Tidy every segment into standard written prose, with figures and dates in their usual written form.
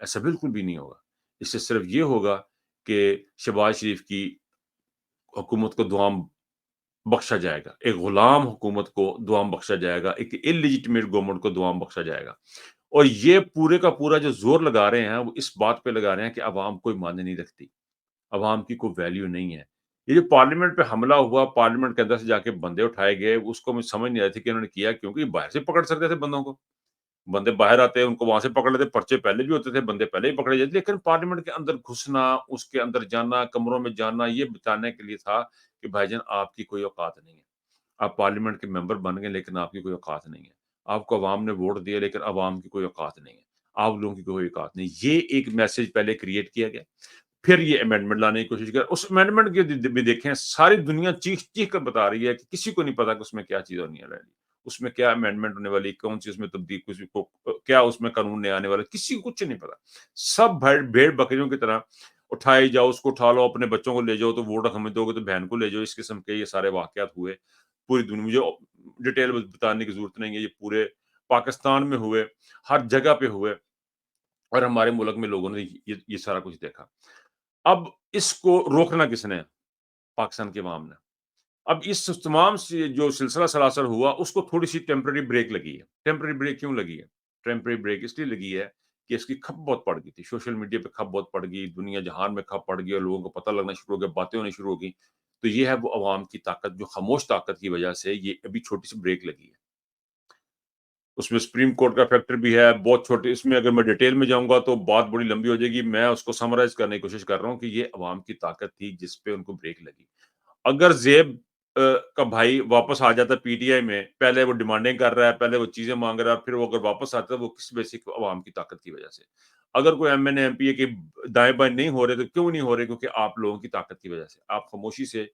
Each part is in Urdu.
ایسا بالکل بھی نہیں ہوگا۔ اس سے صرف یہ ہوگا کہ شہباز شریف کی حکومت کو دوام بخشا جائے گا، ایک غلام حکومت کو دوام بخشا جائے گا، ایک انلیجیٹمیٹ گورنمنٹ کو دوام بخشا جائے گا۔ اور یہ پورے کا پورا جو زور لگا رہے ہیں وہ اس بات پہ لگا رہے ہیں کہ عوام کوئی معنی نہیں رکھتی، عوام کی کوئی ویلیو نہیں ہے۔ یہ جو پارلیمنٹ پہ حملہ ہوا، پارلیمنٹ کے اندر سے جا کے بندے اٹھائے گئے، اس کو مجھے سمجھ نہیں آئی تھی کہ انہوں نے کیا، کیونکہ یہ باہر سے پکڑ سکتے تھے بندوں کو، بندے باہر آتے ان کو وہاں سے پکڑ لیتے، پرچے پہلے بھی ہوتے تھے، بندے پہلے ہی پکڑے جاتے، لیکن پارلیمنٹ کے اندر گھسنا، اس کے اندر جانا، کمروں میں جانا، یہ بتانے کے لیے تھا کہ بھائی جان آپ کی کوئی اوقات نہیں ہے، آپ پارلیمنٹ کے ممبر بن گئے لیکن آپ کی کوئی اوقات نہیں ہے، آپ کو عوام نے ووٹ دیا لیکن عوام کی کوئی اوقات نہیں ہے، آپ لوگوں کی کوئی اوقات نہیں۔ یہ ایک میسج پہلے کریٹ کیا گیا، پھر یہ امینڈمنٹ لانے کی کوشش کر، اس امینڈمنٹ کے بھی دیکھیں ساری دنیا چیخ چیخ کر بتا رہی ہے کہ کسی کو نہیں پتا کہ اس میں کیا چیز ہونی ہے رہی، اس میں کیا امینڈمنٹ ہونے والی، کون سی اس میں تبدیل، کسی کو کیا اس میں قانون نئے آنے والا، کسی کو کچھ نہیں پتا۔ سب بھیڑ بکریوں کی طرح اٹھائے جاؤ، اس کو اٹھا لو، اپنے بچوں کو لے جاؤ تو ووٹ ہمیں دو گے تو بہن کو لے جاؤ، اس قسم کے یہ سارے واقعات ہوئے پوری دنیا میں، جو ڈیٹیل بتانے کی ضرورت نہیں ہے، یہ پورے پاکستان میں ہوئے، ہر جگہ پہ ہوئے، اور ہمارے ملک میں لوگوں نے یہ سارا کچھ دیکھا۔ اب اس کو روکنا کس نے؟ پاکستان کے عوام نے۔ اب اس تمام سے جو سلسلہ سلاسل ہوا، اس کو تھوڑی سی ٹیمپرری بریک لگی ہے۔ ٹیمپرری بریک کیوں لگی ہے؟ ٹیمپرری بریک اس لیے لگی ہے کہ اس کی کھپ بہت پڑ گئی تھی، سوشل میڈیا پہ کھپ بہت پڑ گئی، دنیا جہان میں کھپ پڑ گئی، اور لوگوں کو پتہ لگنا شروع ہو گیا، باتیں ہونی شروع ہو گئی۔ تو یہ ہے وہ عوام کی طاقت، جو خاموش طاقت کی وجہ سے یہ ابھی چھوٹی سی بریک لگی ہے۔ اس میں سپریم کورٹ کا فیکٹر بھی ہے بہت چھوٹے، اس میں اگر میں ڈیٹیل میں جاؤں گا تو بات بڑی لمبی ہو جائے گی، میں اس کو سمرائز کرنے کی کوشش کر رہا ہوں کہ یہ عوام کی طاقت تھی جس پہ ان کو بریک لگی۔ اگر زیب کا بھائی واپس آ جاتا پی ٹی آئی میں، پہلے وہ ڈیمانڈنگ کر رہا ہے، پہلے وہ چیزیں مانگ رہا ہے، پھر وہ اگر واپس آتا ہے وہ کس بیسک عوام کی طاقت کی وجہ سے۔ اگر کوئی M N A M P A کے دائیں بائیں نہیں ہو رہے تو کیوں نہیں ہو رہے؟ کیونکہ آپ لوگوں کی طاقت کی وجہ سے، آپ خاموشی سے،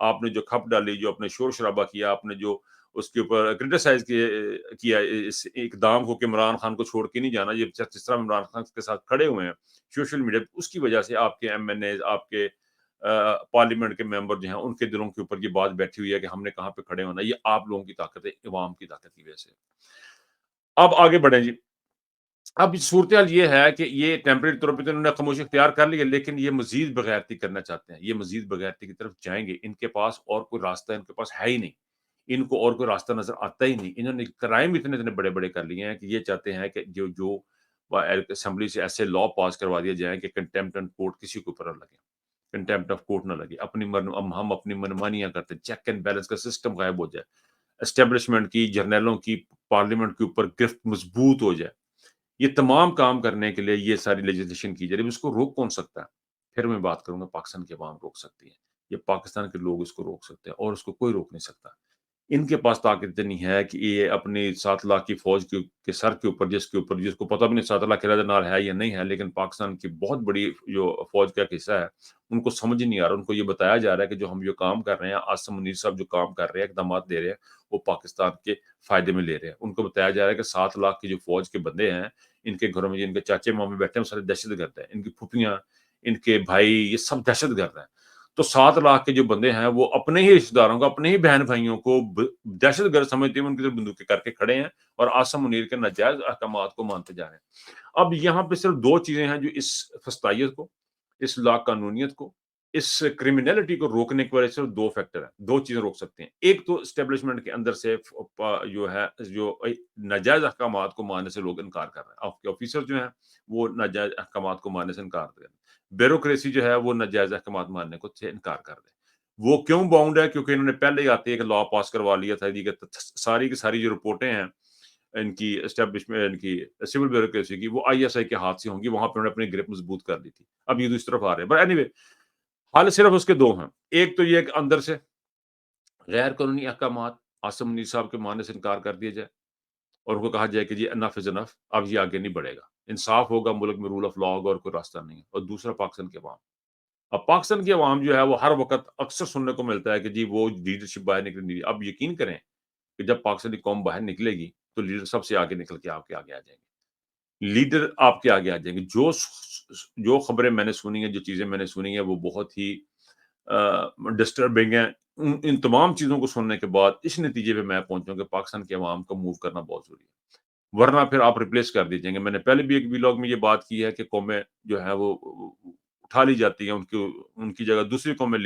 آپ نے جو کھپ ڈالی، جو اپنے شور شرابہ کیا، آپ نے جو اس کے اوپر کرٹیسائز کیا اس اقدام کو کہ عمران خان کو چھوڑ کے نہیں جانا، یہ جس طرح عمران خان کے ساتھ کھڑے ہوئے ہیں سوشل میڈیا پہ، اس کی وجہ سے آپ کے ایم این اے، آپ کے پارلیمنٹ کے ممبر جو ہیں، ان کے دلوں کے اوپر یہ بات بیٹھی ہوئی ہے کہ ہم نے کہاں پہ کھڑے ہونا ہے۔ یہ آپ لوگوں کی طاقت ہے، عوام کی طاقت کی وجہ سے۔ اب آگے بڑھیں جی۔ اب صورتحال یہ ہے کہ یہ ٹیمپریری طور پہ تو انہوں نے خاموشی اختیار کر لی ہے، لیکن یہ مزید بغیرتی کرنا چاہتے ہیں، یہ مزید بغیرتی کی طرف جائیں گے۔ ان کے پاس اور کوئی راستہ ان کے پاس ہے ہی نہیں، ان کو اور کوئی راستہ نظر آتا ہی نہیں۔ انہوں نے کرائم اتنے بڑے بڑے کر لیے ہیں کہ یہ چاہتے ہیں کہ جو اسمبلی سے ایسے لا پاس کروا دیا جائیں کہ کنٹیمپٹ اینڈ کورٹ کسی کے اوپر نہ لگے، کنٹیمپٹ آف کورٹ نہ لگے، ہم اپنی منمانیاں کرتے، چیک اینڈ بیلنس کا سسٹم غائب ہو جائے، اسٹیبلشمنٹ کی، جرنیلوں کی، پارلیمنٹ کے اوپر گرفت مضبوط ہو جائے۔ یہ تمام کام کرنے کے لیے یہ ساری لیجسلیشن کی جا رہی ہے۔ اس کو روک کون سکتا ہے؟ پھر میں بات کروں گا پاکستان کی عوام روک سکتی ہے، یہ پاکستان کے لوگ اس کو روک سکتے ہیں، اور اس کو کوئی روک نہیں سکتا۔ ان کے پاس طاقت اتنی ہے کہ یہ اپنی 7 لاکھ کی فوج کے سر کے اوپر، جس کو پتہ بھی نہیں 7 لاکھ کی نار ہے یا نہیں ہے، لیکن پاکستان کی بہت بڑی جو فوج کا ایک حصہ ہے، ان کو سمجھ نہیں آ رہا۔ ان کو یہ بتایا جا رہا ہے کہ جو ہم جو کام کر رہے ہیں، آصم منیر صاحب جو کام کر رہے ہیں، اقدامات دے رہے ہیں، وہ پاکستان کے فائدے میں لے رہے ہیں۔ ان کو بتایا جا رہا ہے کہ 7 لاکھ کی جو فوج کے بندے ہیں، ان کے گھروں میں ان کے چاچے مامے بیٹھے ہیں، وہ سارے دہشت گرد ہیں، ان کی پھوپھیاں، ان کے بھائی، یہ سب دہشت گرد ہیں۔ تو 7 لاکھ کے جو بندے ہیں وہ اپنے ہی رشتے داروں کو، اپنے ہی بہن بھائیوں کو دہشت گرد سمجھتے ہیں، ان کی طرف بندوقیں کر کے کھڑے ہیں، اور آصم منیر کے ناجائز احکامات کو مانتے جا رہے ہیں۔ اب یہاں پہ صرف 2 چیزیں ہیں جو اس فسطائیت کو، اس لا قانونیت کو، اس کرمینلٹی کو روکنے کے وجہ صرف 2 فیکٹر ہیں، 2 چیزیں روک سکتے ہیں۔ ایک تو اسٹیبلشمنٹ کے اندر سے جو ہے، جو ناجائز احکامات کو ماننے سے لوگ انکار کر رہے ہیں، آپ کے آفیسر جو ہیں وہ ناجائز احکامات کو ماننے سے انکار کر رہے ہیں، بیوروکریسی جو ہے وہ ناجائز احکامات ماننے کو سے انکار کر رہے ہیں۔ وہ کیوں باؤنڈ ہے؟ کیونکہ انہوں نے پہلے ہی آتے ایک لا پاس کروا لیا تھا کہ ساری کی ساری جو رپورٹیں ہیں ان کی اسٹیبلشمنٹ، ان کی سول بیوروکریسی کی، وہ آئی ایس آئی کے ہاتھ سے ہوں گی، وہاں پہ انہوں نے اپنی گرپ مضبوط کر لی تھی۔ اب یہ دوسری طرف آ رہے ہیں، بٹ اینی وے، حل صرف اس کے 2 ہیں۔ ایک تو یہ کہ اندر سے غیر قانونی احکامات آصم منیر صاحب کے ماننے سے انکار کر دیا جائے، اور ان کو کہا جائے کہ جی انف از انف، اب یہ آگے نہیں بڑھے گا، انصاف ہوگا، ملک میں رول آف لا ہوگا، اور کوئی راستہ نہیں ہے۔ اور دوسرا پاکستان کے عوام، اب پاکستان کی عوام جو ہے وہ ہر وقت اکثر سننے کو ملتا ہے کہ جی وہ لیڈرشپ باہر نکل نہیں رہی۔ اب یقین کریں کہ جب پاکستانی قوم باہر نکلے گی تو لیڈر سب سے آگے نکل کے آپ کے آگے آ جائیں گے، لیڈر آپ کے آگے آ جائیں گے۔ جو خبریں میں نے سنی ہیں، جو چیزیں میں نے سنی ہیں، وہ بہت ہی ڈسٹربنگ ہیں۔ ان تمام چیزوں کو سننے کے بعد اس نتیجے پہ میں پہنچوں کہ پاکستان کے عوام کو موو کرنا بہت ضروری ہے۔ ورنہ پھر آپ ریپلیس کر دیے جائیں گے۔ میں نے پہلے بھی ایک ولاگ میں یہ بات کی ہے کہ قومیں جو ہیں وہ اٹھا لی جاتی ہیں، ان کی جگہ دوسری قومیں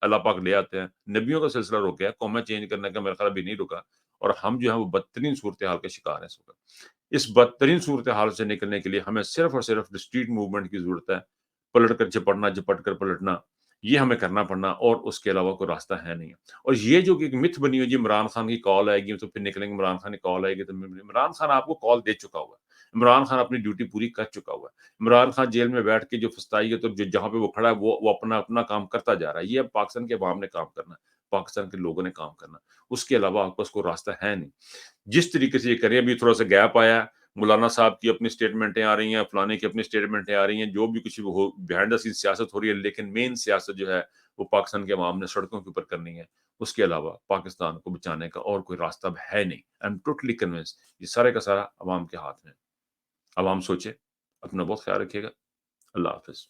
اللہ پاک لے آتے ہیں۔ نبیوں کا سلسلہ رکا ہے، قومیں چینج کرنے کا میرا خیال ابھی نہیں رکا، اور ہم جو ہیں وہ بدترین صورتحال کے شکار ہیں اس وقت۔ اس بدترین صورتحال سے نکلنے کے لیے ہمیں صرف اور صرف اسٹریٹ موومنٹ کی ضرورت ہے، پلٹ کر جھپٹنا، جھپٹ کر پلٹنا، یہ ہمیں کرنا پڑنا، اور اس کے علاوہ کوئی راستہ ہے نہیں۔ اور یہ جو کہ ایک متھ بنی ہوئی جی عمران خان کی کال آئے گی تو پھر نکلیں گے، عمران خان کی کال آئے گی تو عمران خان آپ کو کال دے چکا ہوا ہے، عمران خان اپنی ڈیوٹی پوری کر چکا ہوا ہے، عمران خان جیل میں بیٹھ کے جو پھسطائی ہے تو جہاں پہ وہ کھڑا ہے وہ اپنا کام کرتا جا رہا ہے۔ یہ اب پاکستان کے عوام نے کام کرنا ہے، پاکستان کے لوگوں نے کام کرنا ہے، اس کے علاوہ آپ کو اس کو راستہ ہے نہیں۔ جس طریقے سے یہ کریں، ابھی تھوڑا سا گیپ آیا ہے، مولانا صاحب کی اپنی سٹیٹمنٹیں آ رہی ہیں، فلانے کی اپنی سٹیٹمنٹیں آ رہی ہیں، جو بھی کچھ بیہائنڈ دا سین سیاست ہو رہی ہے، لیکن مین سیاست جو ہے وہ پاکستان کے عوام نے سڑکوں کے اوپر کرنی ہے۔ اس کے علاوہ پاکستان کو بچانے کا اور کوئی راستہ اب ہے نہیں۔ آئی ایم ٹوٹلی کنوینس، یہ سارے کا سارا عوام کے ہاتھ میں ہے۔ عوام سوچے، اپنا بہت خیال رکھیے گا۔ اللہ حافظ۔